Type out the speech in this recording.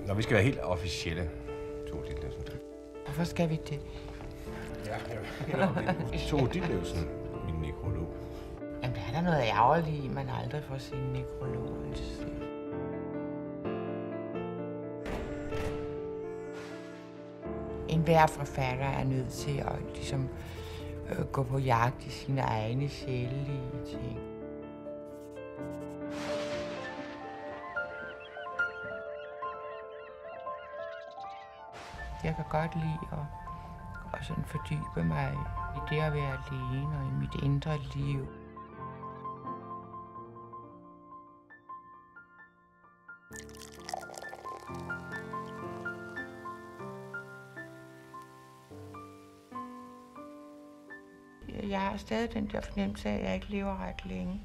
Når vi skal være helt officielle, Tove Ditlevsen. Hvorfor skal vi det? Ja, Tove Ditlevsen, min nekrolog. Jamen, der er der noget ærgerligt i, man aldrig får sin nekrolog. Enhver forfatter er nødt til at ligesom, gå på jagt i sine egne sjælelige ting. Jeg kan godt lide at sådan fordybe mig i det at være alene og i mit indre liv. Jeg har stadig den der fornemmelse af, at jeg ikke lever ret længe.